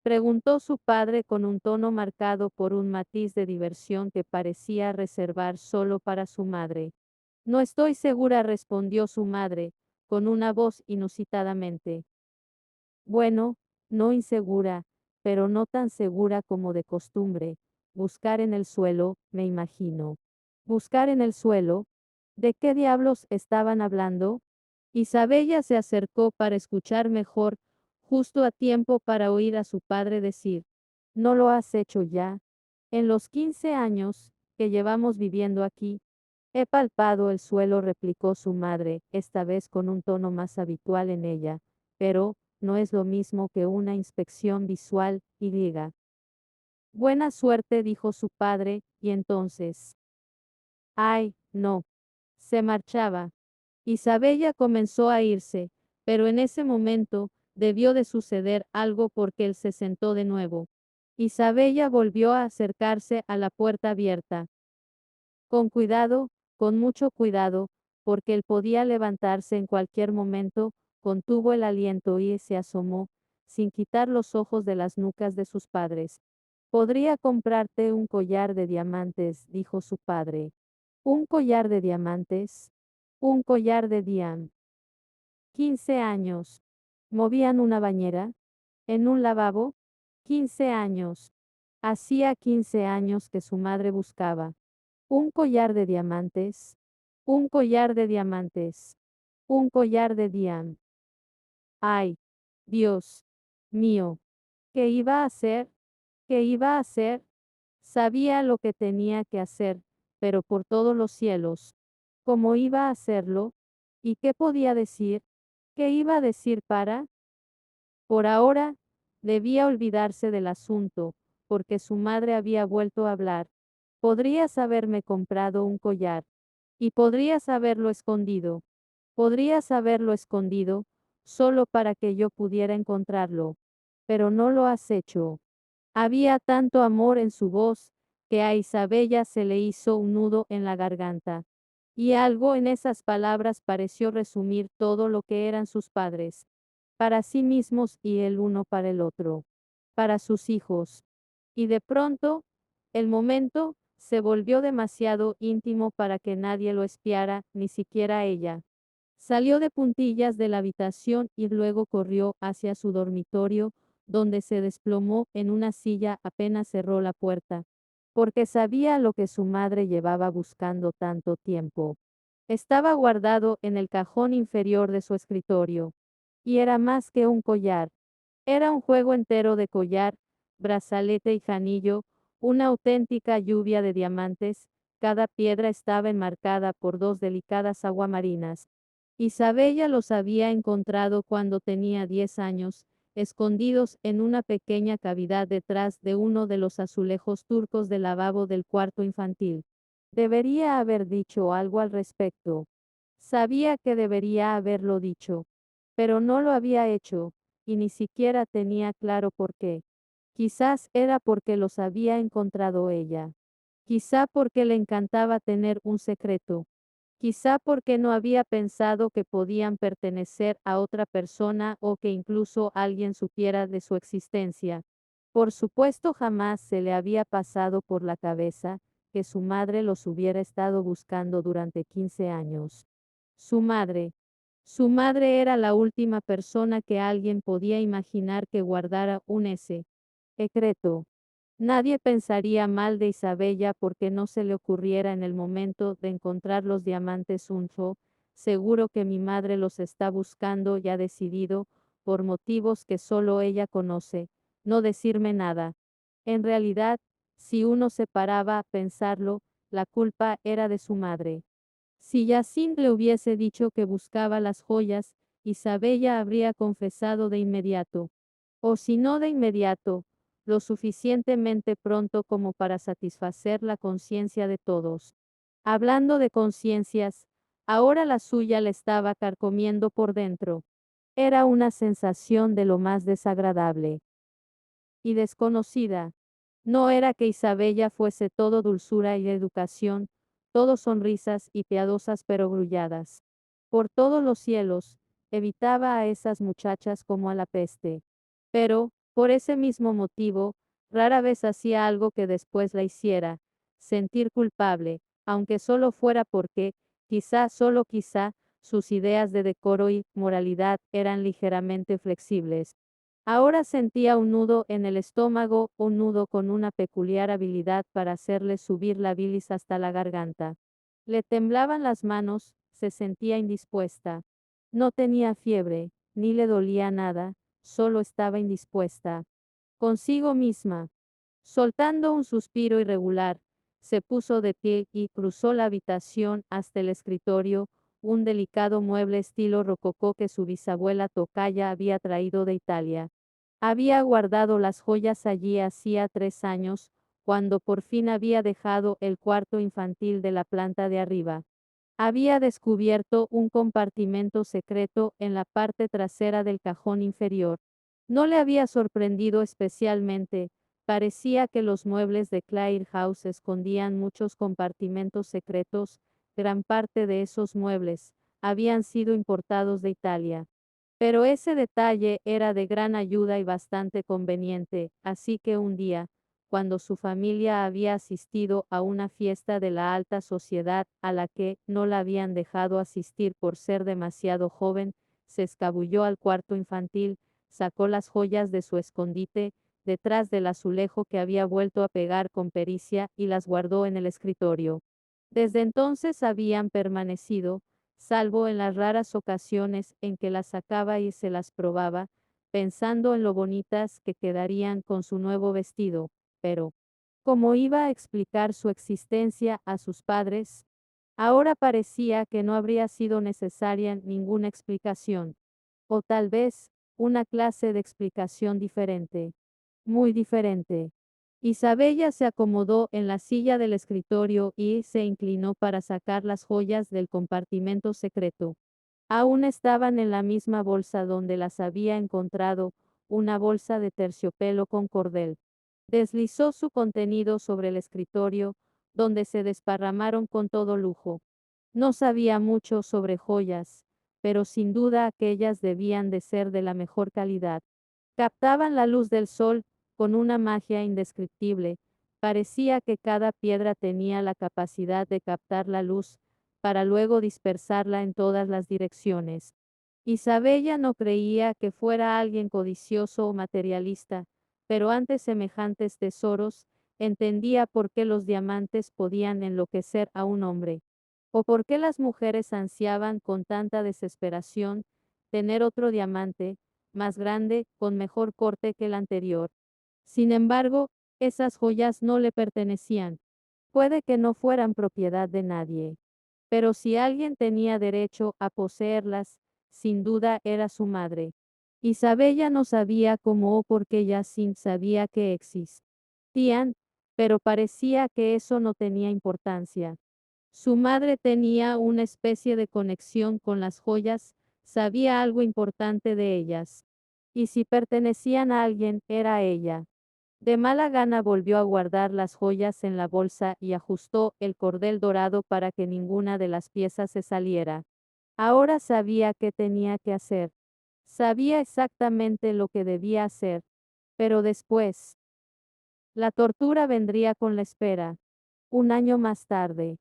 Preguntó su padre con un tono marcado por un matiz de diversión que parecía reservar solo para su madre. No estoy segura, respondió su madre, con una voz inusitadamente. Bueno, no insegura, pero no tan segura como de costumbre. Buscar en el suelo, me imagino. ¿Buscar en el suelo? ¿De qué diablos estaban hablando? Isabella se acercó para escuchar mejor, justo a tiempo para oír a su padre decir, ¿no lo has hecho ya? En los 15 años que llevamos viviendo aquí, he palpado el suelo, replicó su madre, esta vez con un tono más habitual en ella, pero, no es lo mismo que una inspección visual, y diga. Buena suerte, dijo su padre, y entonces. Ay, no. Se marchaba. Isabella comenzó a irse, pero en ese momento, debió de suceder algo porque él se sentó de nuevo. Isabella volvió a acercarse a la puerta abierta. Con cuidado, con mucho cuidado, porque él podía levantarse en cualquier momento, contuvo el aliento y se asomó, sin quitar los ojos de las nucas de sus padres. Podría comprarte un collar de diamantes, dijo su padre. ¿Un collar de diamantes? Un collar de diam. 15 años. ¿Movían una bañera? ¿En un lavabo? 15 años. Hacía 15 años que su madre buscaba. Un collar de diamantes. Un collar de diamantes. Un collar de diam. Ay, Dios mío. ¿Qué iba a hacer? ¿Qué iba a hacer? Sabía lo que tenía que hacer, pero por todos los cielos. ¿Cómo iba a hacerlo? ¿Y qué podía decir? ¿Qué iba a decir para? Por ahora, debía olvidarse del asunto, porque su madre había vuelto a hablar. Podrías haberme comprado un collar. Y podrías haberlo escondido. Podrías haberlo escondido, solo para que yo pudiera encontrarlo. Pero no lo has hecho. Había tanto amor en su voz, que a Isabella se le hizo un nudo en la garganta. Y algo en esas palabras pareció resumir todo lo que eran sus padres. Para sí mismos y el uno para el otro. Para sus hijos. Y de pronto, el momento, se volvió demasiado íntimo para que nadie lo espiara, ni siquiera ella. Salió de puntillas de la habitación y luego corrió hacia su dormitorio, donde se desplomó en una silla apenas cerró la puerta, porque sabía lo que su madre llevaba buscando tanto tiempo. Estaba guardado en el cajón inferior de su escritorio. Y era más que un collar. Era un juego entero de collar, brazalete y anillo, una auténtica lluvia de diamantes, cada piedra estaba enmarcada por dos delicadas aguamarinas. Isabella los había encontrado cuando tenía 10 años, escondidos en una pequeña cavidad detrás de uno de los azulejos turcos del lavabo del cuarto infantil. Debería haber dicho algo al respecto. Sabía que debería haberlo dicho, pero no lo había hecho, y ni siquiera tenía claro por qué. Quizás era porque los había encontrado ella. Quizá porque le encantaba tener un secreto. Quizá porque no había pensado que podían pertenecer a otra persona o que incluso alguien supiera de su existencia. Por supuesto, jamás se le había pasado por la cabeza que su madre los hubiera estado buscando durante 15 años. Su madre. Su madre era la última persona que alguien podía imaginar que guardara un secreto. Nadie pensaría mal de Isabella porque no se le ocurriera en el momento de encontrar los diamantes unfo, seguro que mi madre los está buscando y ha decidido, por motivos que solo ella conoce, no decirme nada. En realidad, si uno se paraba a pensarlo, la culpa era de su madre. Si Yacine le hubiese dicho que buscaba las joyas, Isabella habría confesado de inmediato. O si no de inmediato, lo suficientemente pronto como para satisfacer la conciencia de todos. Hablando de conciencias, ahora la suya le estaba carcomiendo por dentro. Era una sensación de lo más desagradable y desconocida. No era que Isabella fuese todo dulzura y educación, todo sonrisas y piadosas pero grulladas. Por todos los cielos, evitaba a esas muchachas como a la peste. Pero, por ese mismo motivo, rara vez hacía algo que después la hiciera sentir culpable, aunque solo fuera porque, quizá, solo quizá, sus ideas de decoro y moralidad eran ligeramente flexibles. Ahora sentía un nudo en el estómago, un nudo con una peculiar habilidad para hacerle subir la bilis hasta la garganta. Le temblaban las manos, se sentía indispuesta. No tenía fiebre, ni le dolía nada, solo estaba indispuesta. Consigo misma. Soltando un suspiro irregular, se puso de pie y cruzó la habitación hasta el escritorio, un delicado mueble estilo rococó que su bisabuela Tocaya había traído de Italia. Había guardado las joyas allí hacía 3 años, cuando por fin había dejado el cuarto infantil de la planta de arriba. Había descubierto un compartimento secreto en la parte trasera del cajón inferior. No le había sorprendido especialmente, parecía que los muebles de Clare House escondían muchos compartimentos secretos, gran parte de esos muebles habían sido importados de Italia. Pero ese detalle era de gran ayuda y bastante conveniente, así que un día, cuando su familia había asistido a una fiesta de la alta sociedad a la que no la habían dejado asistir por ser demasiado joven, se escabulló al cuarto infantil, sacó las joyas de su escondite, detrás del azulejo que había vuelto a pegar con pericia y las guardó en el escritorio. Desde entonces habían permanecido, salvo en las raras ocasiones en que las sacaba y se las probaba, pensando en lo bonitas que quedarían con su nuevo vestido, pero, ¿cómo iba a explicar su existencia a sus padres? Ahora parecía que no habría sido necesaria ninguna explicación, o tal vez, una clase de explicación diferente, muy diferente. Isabella se acomodó en la silla del escritorio y se inclinó para sacar las joyas del compartimento secreto. Aún estaban en la misma bolsa donde las había encontrado, una bolsa de terciopelo con cordel. Deslizó su contenido sobre el escritorio, donde se desparramaron con todo lujo. No sabía mucho sobre joyas, pero sin duda aquellas debían de ser de la mejor calidad. Captaban la luz del sol con una magia indescriptible. Parecía que cada piedra tenía la capacidad de captar la luz, para luego dispersarla en todas las direcciones. Isabella no creía que fuera alguien codicioso o materialista, pero ante semejantes tesoros, entendía por qué los diamantes podían enloquecer a un hombre, o por qué las mujeres ansiaban con tanta desesperación tener otro diamante, más grande, con mejor corte que el anterior. Sin embargo, esas joyas no le pertenecían. Puede que no fueran propiedad de nadie. Pero si alguien tenía derecho a poseerlas, sin duda era su madre. Isabella no sabía cómo o por qué Yacine sabía que existían, pero parecía que eso no tenía importancia. Su madre tenía una especie de conexión con las joyas, sabía algo importante de ellas. Y si pertenecían a alguien, era ella. De mala gana volvió a guardar las joyas en la bolsa y ajustó el cordel dorado para que ninguna de las piezas se saliera. Ahora sabía qué tenía que hacer. Sabía exactamente lo que debía hacer. Pero después, la tortura vendría con la espera. Un año más tarde.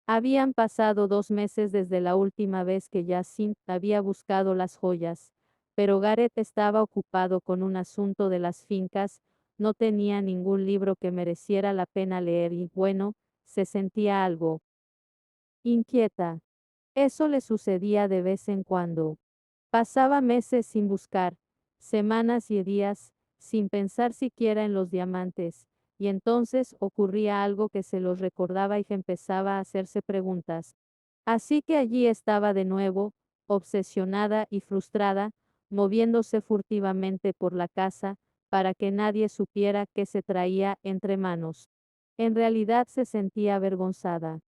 Habían pasado 2 meses desde la última vez que Jacinthe había buscado las joyas, pero Gareth estaba ocupado con un asunto de las fincas, no tenía ningún libro que mereciera la pena leer y, bueno, se sentía algo inquieta. Eso le sucedía de vez en cuando. Pasaba meses sin buscar, semanas y días, sin pensar siquiera en los diamantes, y entonces ocurría algo que se los recordaba y que empezaba a hacerse preguntas. Así que allí estaba de nuevo, obsesionada y frustrada, moviéndose furtivamente por la casa, para que nadie supiera qué se traía entre manos. En realidad se sentía avergonzada.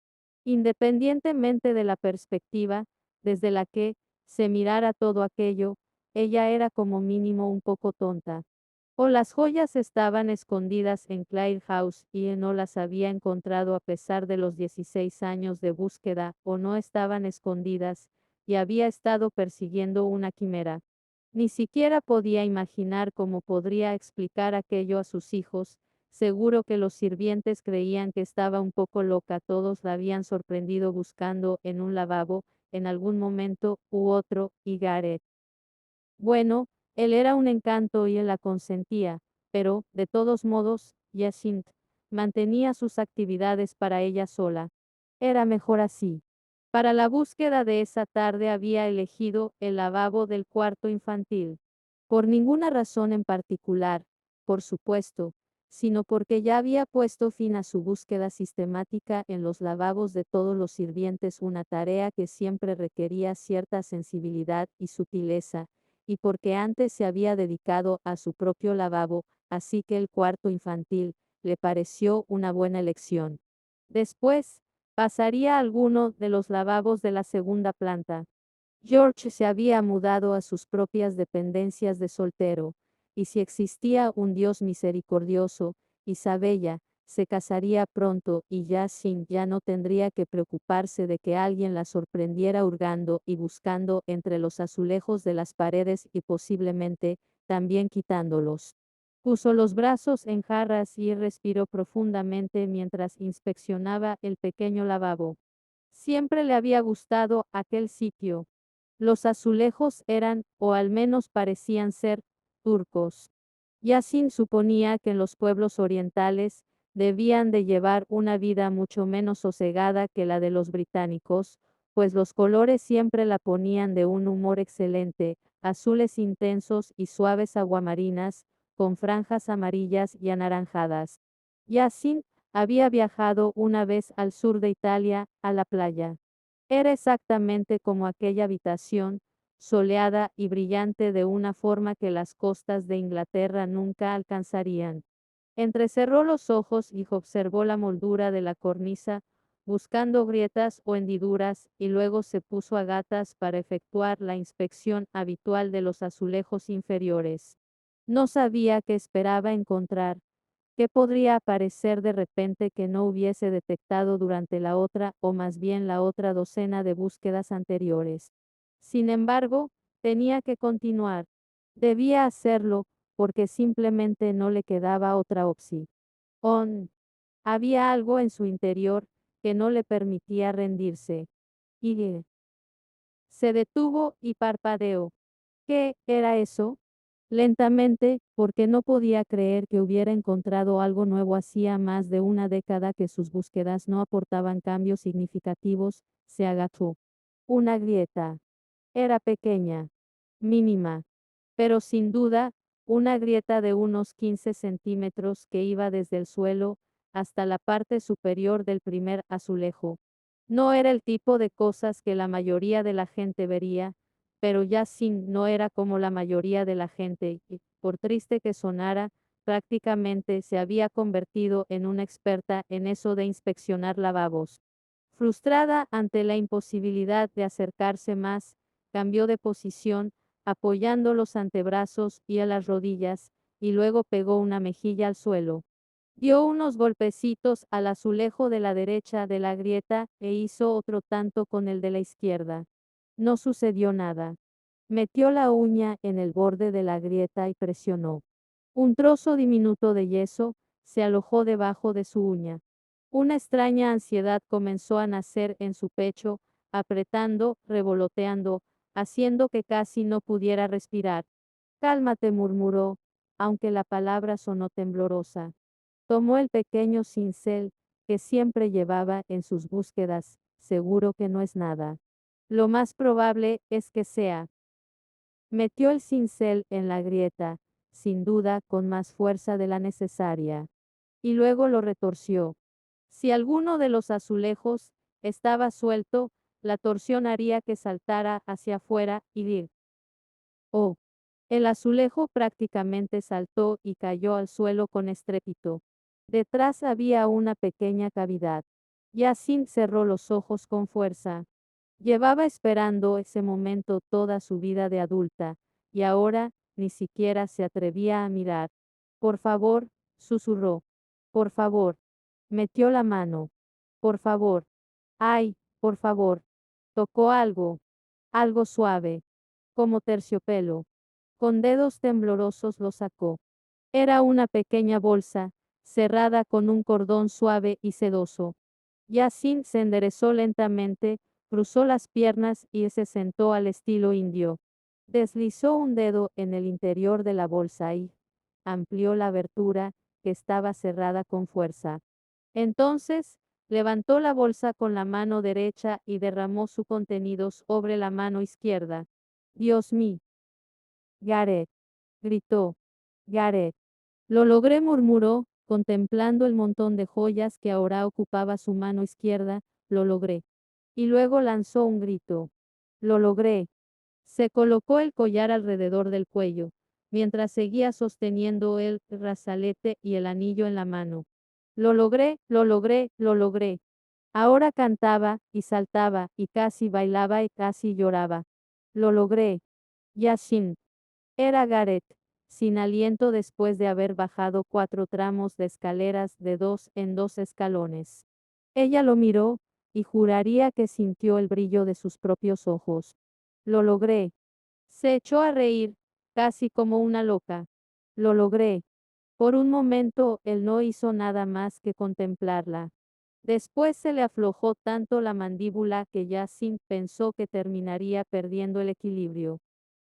Independientemente de la perspectiva, desde la que se mirara todo aquello, ella era como mínimo un poco tonta. O las joyas estaban escondidas en Clare House y él no las había encontrado a pesar de los 16 años de búsqueda, o no estaban escondidas, y había estado persiguiendo una quimera. Ni siquiera podía imaginar cómo podría explicar aquello a sus hijos. Seguro que los sirvientes creían que estaba un poco loca, todos la habían sorprendido buscando en un lavabo, en algún momento u otro, y Gareth. Bueno, él era un encanto y él la consentía, pero, de todos modos, Jacinthe mantenía sus actividades para ella sola. Era mejor así. Para la búsqueda de esa tarde había elegido el lavabo del cuarto infantil. Por ninguna razón en particular, por supuesto, sino porque ya había puesto fin a su búsqueda sistemática en los lavabos de todos los sirvientes, una tarea que siempre requería cierta sensibilidad y sutileza, y porque antes se había dedicado a su propio lavabo, así que el cuarto infantil le pareció una buena elección. Después, pasaría a alguno de los lavabos de la segunda planta. George se había mudado a sus propias dependencias de soltero, y si existía un Dios misericordioso, Isabella se casaría pronto y Jacinthe ya no tendría que preocuparse de que alguien la sorprendiera hurgando y buscando entre los azulejos de las paredes y posiblemente también quitándolos. Puso los brazos en jarras y respiró profundamente mientras inspeccionaba el pequeño lavabo. Siempre le había gustado aquel sitio. Los azulejos eran, o al menos parecían ser, turcos. Yassin suponía que en los pueblos orientales debían de llevar una vida mucho menos sosegada que la de los británicos, pues los colores siempre la ponían de un humor excelente, azules intensos y suaves aguamarinas, con franjas amarillas y anaranjadas. Yassin había viajado una vez al sur de Italia, a la playa. Era exactamente como aquella habitación, soleada y brillante de una forma que las costas de Inglaterra nunca alcanzarían. Entrecerró los ojos y observó la moldura de la cornisa, buscando grietas o hendiduras, y luego se puso a gatas para efectuar la inspección habitual de los azulejos inferiores. No sabía qué esperaba encontrar, qué podría aparecer de repente que no hubiese detectado durante la otra, o más bien la otra docena de búsquedas anteriores. Sin embargo, tenía que continuar. Debía hacerlo, porque simplemente no le quedaba otra opción. Había algo en su interior que no le permitía rendirse. Y se detuvo y parpadeó. ¿Qué era eso? Lentamente, porque no podía creer que hubiera encontrado algo nuevo. Hacía más de una década que sus búsquedas no aportaban cambios significativos. Se agachó. Una grieta. Era pequeña, mínima, pero sin duda, una grieta de unos 15 centímetros que iba desde el suelo hasta la parte superior del primer azulejo. No era el tipo de cosas que la mayoría de la gente vería, pero Yassin no era como la mayoría de la gente y, por triste que sonara, prácticamente se había convertido en una experta en eso de inspeccionar lavabos. Frustrada ante la imposibilidad de acercarse más, cambió de posición, apoyando los antebrazos y a las rodillas, y luego pegó una mejilla al suelo. Dio unos golpecitos al azulejo de la derecha de la grieta e hizo otro tanto con el de la izquierda. No sucedió nada. Metió la uña en el borde de la grieta y presionó. Un trozo diminuto de yeso se alojó debajo de su uña. Una extraña ansiedad comenzó a nacer en su pecho, apretando, revoloteando, haciendo que casi no pudiera respirar. Cálmate, murmuró, aunque la palabra sonó temblorosa. Tomó el pequeño cincel que siempre llevaba en sus búsquedas, seguro que no es nada. Lo más probable es que sea. Metió el cincel en la grieta, sin duda con más fuerza de la necesaria, y luego lo retorció. Si alguno de los azulejos estaba suelto, la torsión haría que saltara hacia afuera y dir. Oh, el azulejo prácticamente saltó y cayó al suelo con estrépito. Detrás había una pequeña cavidad. Yacine cerró los ojos con fuerza. Llevaba esperando ese momento toda su vida de adulta, y ahora ni siquiera se atrevía a mirar. Por favor, susurró. Por favor. Metió la mano. Por favor. Ay, por favor. Tocó algo. Algo suave. Como terciopelo. Con dedos temblorosos lo sacó. Era una pequeña bolsa, cerrada con un cordón suave y sedoso. Yacine se enderezó lentamente, cruzó las piernas y se sentó al estilo indio. Deslizó un dedo en el interior de la bolsa y amplió la abertura, que estaba cerrada con fuerza. Entonces, levantó la bolsa con la mano derecha y derramó su contenido sobre la mano izquierda. Dios mío. Gareth, gritó. Gareth. Lo logré, murmuró, contemplando el montón de joyas que ahora ocupaba su mano izquierda, lo logré. Y luego lanzó un grito. Lo logré. Se colocó el collar alrededor del cuello, mientras seguía sosteniendo el brazalete y el anillo en la mano. Lo logré, lo logré, lo logré. Ahora cantaba, y saltaba, y casi bailaba y casi lloraba. Lo logré. Yashin. Era Gareth, sin aliento después de haber bajado 4 tramos de escaleras de 2 en 2 escalones. Ella lo miró, y juraría que sintió el brillo de sus propios ojos. Lo logré. Se echó a reír, casi como una loca. Lo logré. Por un momento, él no hizo nada más que contemplarla. Después se le aflojó tanto la mandíbula que Yacine pensó que terminaría perdiendo el equilibrio.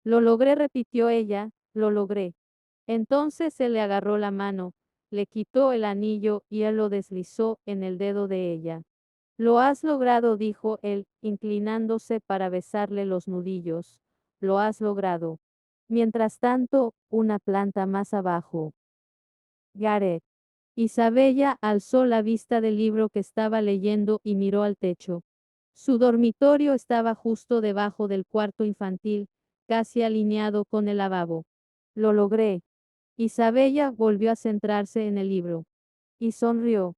Lo logré, repitió ella, lo logré. Entonces se le agarró la mano, le quitó el anillo y él lo deslizó en el dedo de ella. Lo has logrado, dijo él, inclinándose para besarle los nudillos. Lo has logrado. Mientras tanto, una planta más abajo. Gareth. Isabella alzó la vista del libro que estaba leyendo y miró al techo. Su dormitorio estaba justo debajo del cuarto infantil, casi alineado con el lavabo. Lo logré. Isabella volvió a centrarse en el libro. Y sonrió.